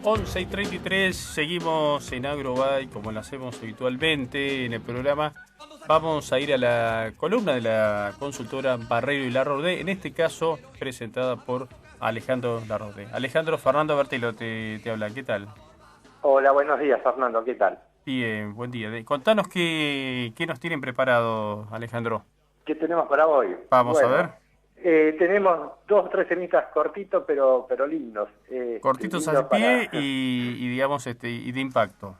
11:33, seguimos en AgroBay como lo hacemos habitualmente en el programa. Vamos a ir a la columna de la consultora Barreiro y Larraudé, en este caso presentada por Alejandro Larraudé. Alejandro, Fernando Bertelo te habla, ¿qué tal? Hola, buenos días, Fernando, ¿qué tal? Bien, buen día. Contanos qué nos tienen preparado, Alejandro. ¿Qué tenemos para hoy? Vamos a ver. Bueno, tenemos 2 o 3 semitas cortitos, pero lindos. Cortitos Lindos al para... pie y digamos y de impacto.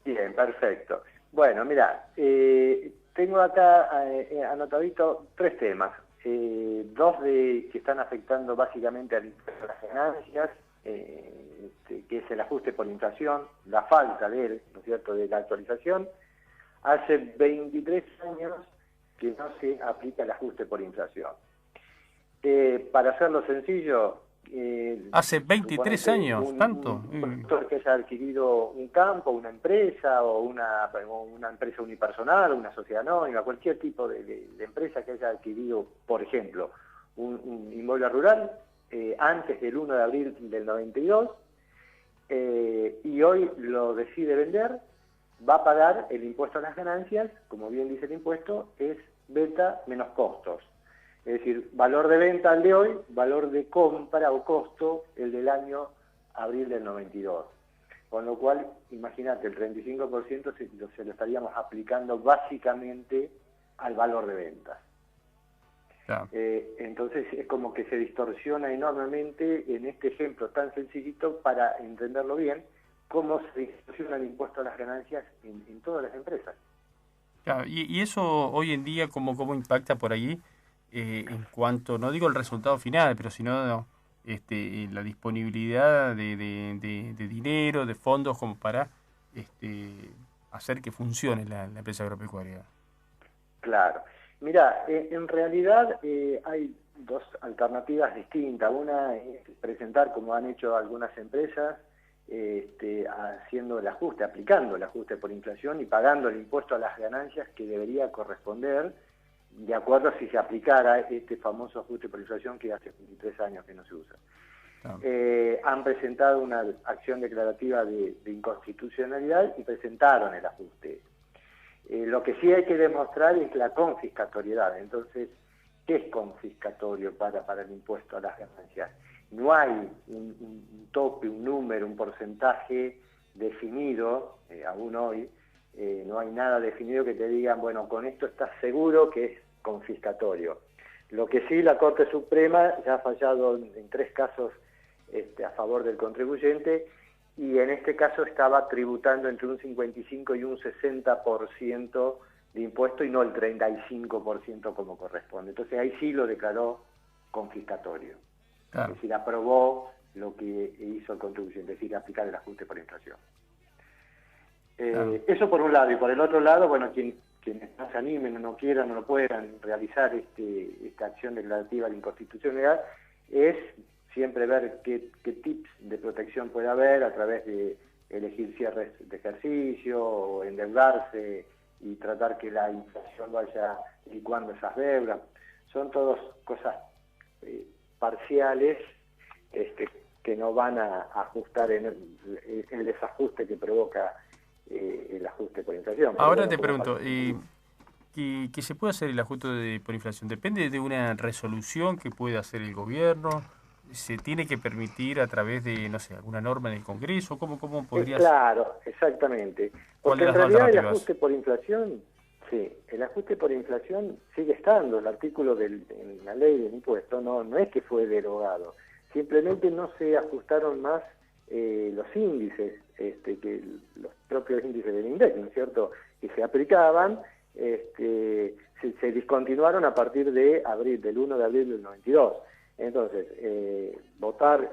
Bien, perfecto. Bueno, mira, tengo acá anotadito 3 temas. 2 que están afectando básicamente a las ganancias, que es el ajuste por inflación, la falta de él, ¿no es cierto?, de la actualización. Hace 23 años que no se aplica el ajuste por inflación. Para hacerlo sencillo... ¿Hace 23 años? ¿Tanto? Un productor que haya adquirido un campo, una empresa, o una empresa unipersonal, una sociedad anónima, cualquier tipo de empresa que haya adquirido, por ejemplo, un inmueble rural, antes del 1 de abril del 92, y hoy lo decide vender, va a pagar el impuesto a las ganancias, como bien dice el impuesto, es venta menos costos. Es decir, valor de venta al de hoy, valor de compra o costo el del año abril del 92. Con lo cual, imagínate, el 35% se lo estaríamos aplicando básicamente al valor de ventas. Claro. Entonces es como que se distorsiona enormemente en este ejemplo tan sencillito, para entenderlo bien, cómo se distorsiona el impuesto a las ganancias en todas las empresas. Claro, y eso hoy en día, ¿cómo impacta por ahí? En cuanto, no digo el resultado final, pero sino la disponibilidad de dinero, de fondos, como para hacer que funcione la empresa agropecuaria. Claro. Mira, en realidad hay 2 alternativas distintas. Una es presentar, como han hecho algunas empresas, haciendo el ajuste, aplicando el ajuste por inflación y pagando el impuesto a las ganancias que debería corresponder, de acuerdo a si se aplicara este famoso ajuste por inflación que hace 23 años que no se usa. Claro. Han presentado una acción declarativa de inconstitucionalidad y presentaron el ajuste. Lo que sí hay que demostrar es la confiscatoriedad. Entonces, ¿qué es confiscatorio para el impuesto a las ganancias? No hay un tope, un número, un porcentaje definido, aún hoy. No hay nada definido que te digan, bueno, con esto estás seguro que es confiscatorio. Lo que sí, la Corte Suprema ya ha fallado en 3 casos a favor del contribuyente, y en este caso estaba tributando entre un 55 y un 60% de impuesto y no el 35% como corresponde. Entonces ahí sí lo declaró confiscatorio. Claro. Es decir, aprobó lo que hizo el contribuyente, es decir, aplicar el ajuste por inflación. Claro. Eso por un lado, y por el otro lado, bueno, quienes no se animen o no quieran o no puedan realizar esta acción declarativa de inconstitucionalidad, es siempre ver qué tips de protección puede haber a través de elegir cierres de ejercicio o endeudarse y tratar que la inflación vaya licuando esas deudas. Son todas cosas parciales que no van a ajustar en el desajuste que provoca el ajuste por inflación. Ahora te pregunto, ¿que se puede hacer el ajuste por inflación? ¿Depende de una resolución que pueda hacer el gobierno? ¿Se tiene que permitir a través de, no sé, alguna norma en el Congreso? ¿Cómo podría ser? Claro, exactamente. ¿Cuál Porque de en las dos realidad el alternativas? ajuste por inflación, sí, el ajuste por inflación sigue estando. El artículo en la ley del impuesto no es que fue derogado. Simplemente no se ajustaron más los índices, que los propios índices del INDEC, ¿no es cierto?, que se aplicaban, se discontinuaron a partir de del 1 de abril del 92. Entonces, votar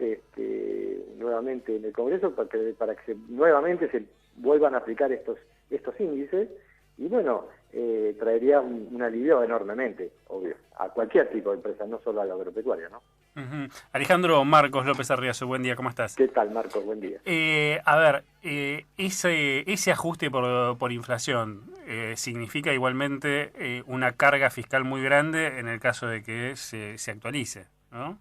nuevamente en el Congreso para que nuevamente se vuelvan a aplicar estos índices, y bueno, traería un alivio enormemente, obvio, a cualquier tipo de empresa, no solo a la agropecuaria, ¿no? Uh-huh. Alejandro, Marcos López Arriazo, buen día, ¿cómo estás? ¿Qué tal, Marcos? Buen día. A ver, ese ajuste por inflación significa igualmente una carga fiscal muy grande en el caso de que se actualice, ¿no?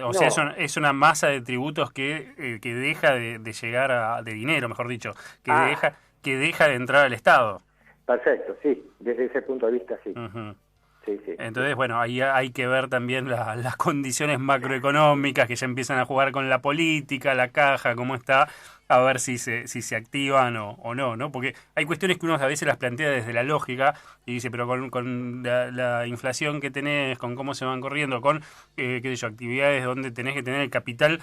O sea, es una masa de tributos que deja de llegar de dinero, mejor dicho, que deja de entrar al Estado. Perfecto, sí, desde ese punto de vista sí. Uh-huh. Sí, sí. Entonces, bueno, ahí hay que ver también las condiciones macroeconómicas que ya empiezan a jugar con la política, la caja, cómo está, a ver si se activan o no, ¿no? Porque hay cuestiones que uno a veces las plantea desde la lógica y dice, pero con la inflación que tenés, con cómo se van corriendo, con, qué sé yo, actividades donde tenés que tener el capital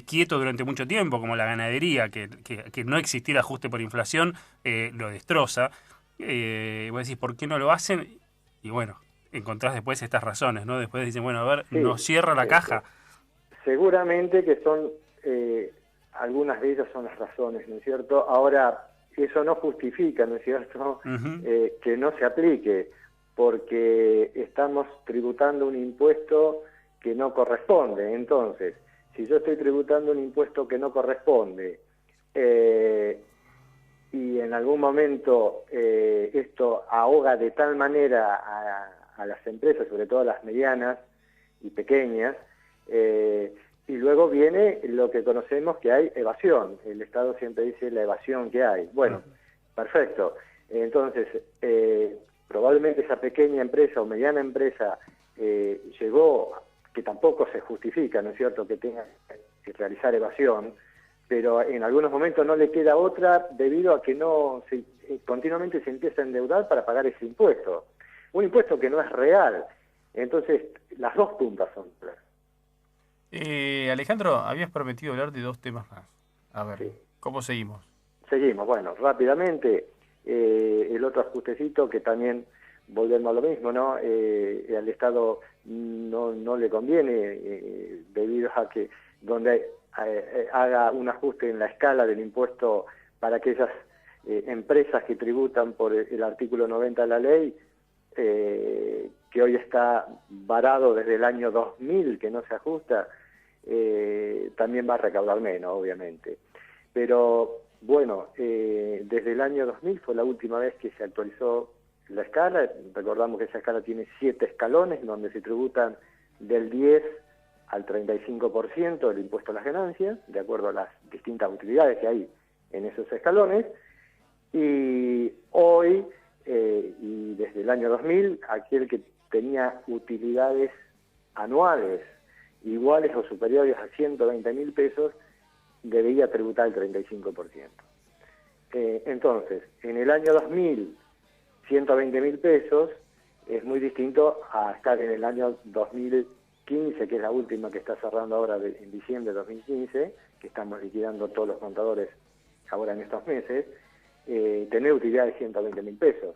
quieto durante mucho tiempo, como la ganadería, que no existir ajuste por inflación, lo destroza. Vos decís, ¿por qué no lo hacen? Y bueno, encontrás después estas razones, ¿no? Después dicen, bueno, a ver, Sí, nos cierra la caja. Seguramente que son, algunas de ellas son las razones, ¿no es cierto? Ahora, eso no justifica, ¿no es cierto?, que no se aplique, porque estamos tributando un impuesto que no corresponde. Entonces, si yo estoy tributando un impuesto que no corresponde, y en algún momento esto ahoga de tal manera a las empresas, sobre todo a las medianas y pequeñas, y luego viene lo que conocemos que hay evasión. El Estado siempre dice la evasión que hay. Bueno, perfecto. Entonces, probablemente esa pequeña empresa o mediana empresa llegó, que tampoco se justifica, ¿no es cierto?, que tenga que realizar evasión, pero en algunos momentos no le queda otra debido a que continuamente se empieza a endeudar para pagar ese impuesto. Un impuesto que no es real. Entonces, las dos puntas son claras. Alejandro, habías prometido hablar de 2 temas más. A ver, sí. ¿Cómo seguimos? Seguimos, bueno, rápidamente, el otro ajustecito que también volvemos a lo mismo, ¿no? Al Estado no le conviene, debido a que donde haga un ajuste en la escala del impuesto para aquellas empresas que tributan por el artículo 90 de la ley, que hoy está varado desde el año 2000, que no se ajusta, también va a recaudar menos, obviamente. Pero, bueno, desde el año 2000 fue la última vez que se actualizó la escala. Recordamos que esa escala tiene 7 escalones, donde se tributan del 10 al 35% del impuesto a las ganancias, de acuerdo a las distintas utilidades que hay en esos escalones. Y hoy, y desde el año 2000, aquel que tenía utilidades anuales iguales o superiores a 120.000 pesos debería tributar el 35%. Entonces, en el año 2000, 120.000 pesos es muy distinto a estar en el año 2015, que es la última que está cerrando ahora en diciembre de 2015, que estamos liquidando todos los contadores ahora en estos meses, tener utilidad de 120.000 pesos.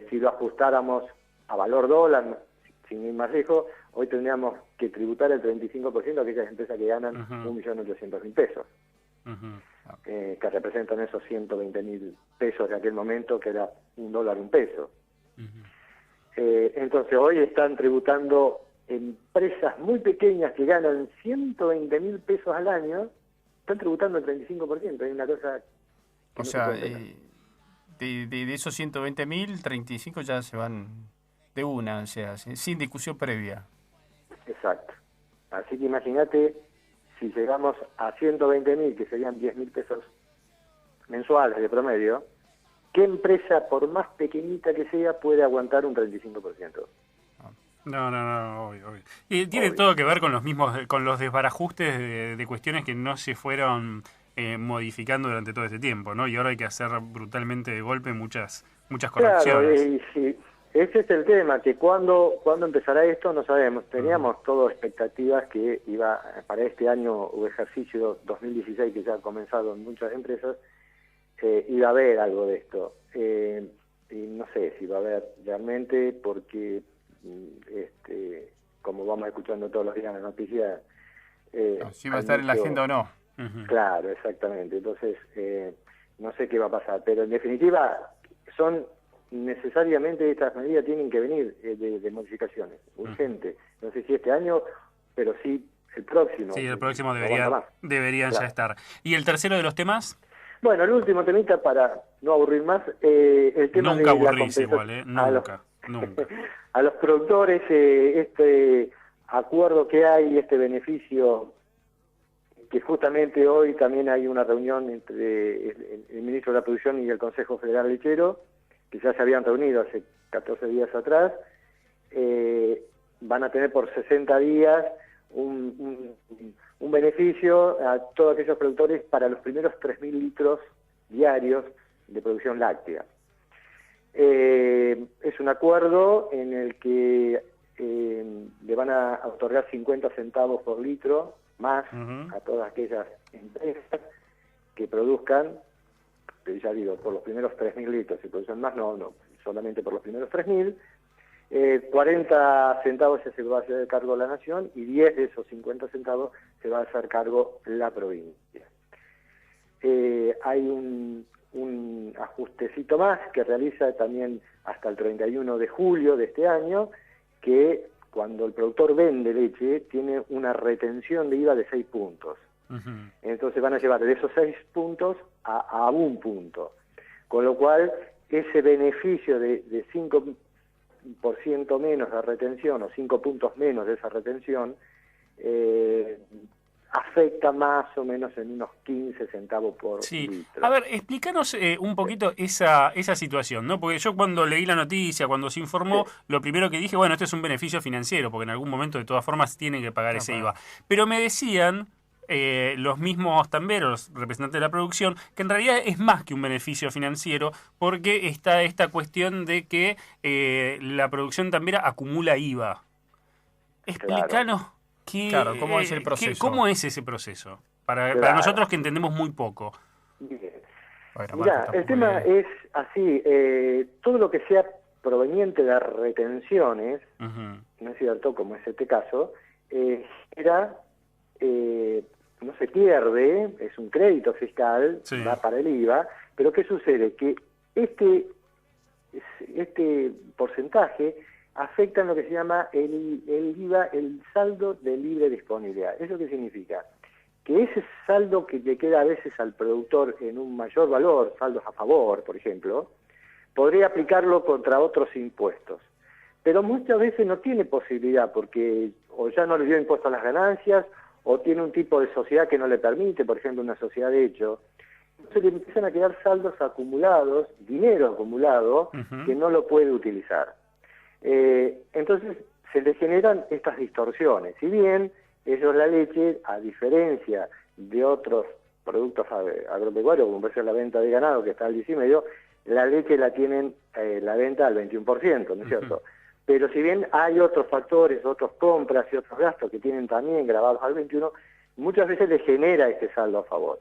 Si lo ajustáramos a valor dólar, sin ir más lejos, hoy tendríamos que tributar el 35% de aquellas empresas que ganan 1.800.000 pesos, que representan esos 120.000 pesos de aquel momento, que era $1 un peso. Entonces hoy están tributando empresas muy pequeñas que ganan 120.000 pesos al año, están tributando el 35%. Hay una cosa... O sea, de esos 120.000, 35 ya se van de una, o sea, sin discusión previa. Exacto. Así que imagínate, si llegamos a 120.000, que serían 10.000 pesos mensuales de promedio, ¿qué empresa, por más pequeñita que sea, puede aguantar un 35%? No, obvio. Y tiene todo que ver con con los desbarajustes de cuestiones que no se fueron modificando durante todo este tiempo, ¿no? Y ahora hay que hacer brutalmente de golpe muchas correcciones. Claro, sí. Ese es el tema, que cuando empezará esto no sabemos. Teníamos todo expectativas que iba para este año o ejercicio 2016, que ya ha comenzado en muchas empresas, iba a haber algo de esto. Y no sé si va a haber realmente, porque como vamos escuchando todos los días en la noticia... si va a estar en la agenda o no. Claro, exactamente. Entonces, no sé qué va a pasar, pero en definitiva necesariamente estas medidas tienen que venir de modificaciones, urgente. No sé si este año, pero sí el próximo. Sí, el próximo deberían ya estar. ¿Y el tercero de los temas? Bueno, el último temita, para no aburrir más, el tema nunca de la aburrís igual, nunca. A los productores, acuerdo que hay, este beneficio, que justamente hoy también hay una reunión entre el ministro de la Producción y el Consejo Federal Lechero, que ya se habían reunido hace 14 días atrás, van a tener por 60 días un beneficio a todos aquellos productores para los primeros 3.000 litros diarios de producción láctea. Es un acuerdo en el que le van a otorgar 50 centavos por litro más a todas aquellas empresas que produzcan, ya digo, por los primeros 3.000 litros. Si producen más, no, solamente por los primeros 3.000. 40 centavos se va a hacer cargo la Nación y 10 de esos 50 centavos se va a hacer cargo la provincia. Hay un ajustecito más que realiza también hasta el 31 de julio de este año, que cuando el productor vende leche tiene una retención de IVA de 6 puntos. Entonces van a llevar de esos 6 puntos a 1 punto. Con lo cual, ese beneficio de 5% menos de retención o 5 puntos menos de esa retención afecta más o menos en unos 15 centavos por litro. A ver, explícanos un poquito esa situación, ¿no? Porque yo cuando leí la noticia, cuando se informó, lo primero que dije, bueno, esto es un beneficio financiero, porque en algún momento de todas formas tienen que pagar ese IVA. Pero me decían los mismos tamberos, representantes de la producción, que en realidad es más que un beneficio financiero, porque está esta cuestión de que la producción tambera acumula IVA. Explícanos. Claro, ¿cómo es el proceso? ¿Cómo es ese proceso? Para nosotros que entendemos muy poco. Bien. Mira, el tema es así, todo lo que sea proveniente de retenciones, ¿no es cierto?, como es este caso, no se pierde, es un crédito fiscal, va para el IVA, pero ¿qué sucede? Que este porcentaje afectan lo que se llama el IVA, el saldo de libre disponibilidad. ¿Eso qué significa? Que ese saldo que le queda a veces al productor en un mayor valor, saldos a favor, por ejemplo, podría aplicarlo contra otros impuestos. Pero muchas veces no tiene posibilidad, porque o ya no le dio impuesto a las ganancias, o tiene un tipo de sociedad que no le permite, por ejemplo, una sociedad de hecho. Entonces le empiezan a quedar saldos acumulados, dinero acumulado, que no lo puede utilizar. Entonces se le generan estas distorsiones. Si bien ellos la leche, a diferencia de otros productos agropecuarios, como puede ser la venta de ganado, que está al 10,5%, la leche la tienen la venta al 21%, ¿no es cierto? Pero si bien hay otros factores, otras compras y otros gastos que tienen también grabados al 21%, muchas veces le genera este saldo a favor.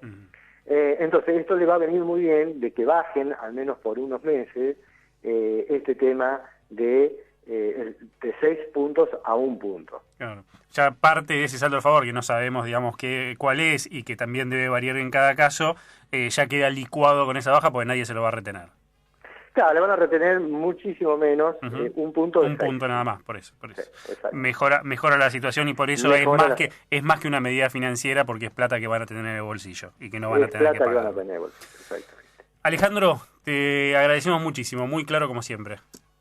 Entonces esto le va a venir muy bien de que bajen, al menos por unos meses, este tema de 6 puntos a 1 punto. Claro. Ya parte de ese saldo a favor, que no sabemos, digamos, cuál es y que también debe variar en cada caso, ya queda licuado con esa baja porque nadie se lo va a retener. Claro, le van a retener muchísimo menos, 1 punto de 6. Punto nada más, por eso. Sí, mejora la situación y por eso es más que una medida financiera, porque es plata que van a tener en el bolsillo y que no van a tener que pagar. Van a tener en el bolsillo, exactamente. Alejandro, te agradecemos muchísimo, muy claro como siempre.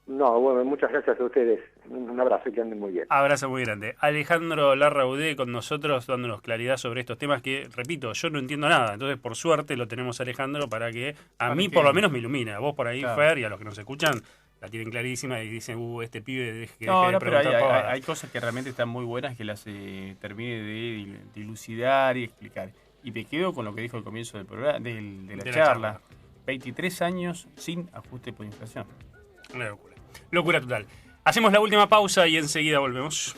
No, bueno, muchas gracias a ustedes. Un abrazo y que anden muy bien. Abrazo muy grande. Alejandro Larraudé con nosotros dándonos claridad sobre estos temas que, repito, yo no entiendo nada. Entonces, por suerte, lo tenemos a Alejandro para que por lo menos me ilumine. A vos por ahí, claro. Fer, y a los que nos escuchan, la tienen clarísima y dicen, este pibe deje de pero preguntar. hay cosas que realmente están muy buenas que las termine de dilucidar y explicar. Y me quedo con lo que dijo al comienzo del programa, de la charla. 23 años sin ajuste por inflación. Una locura. Locura total. Hacemos la última pausa y enseguida volvemos.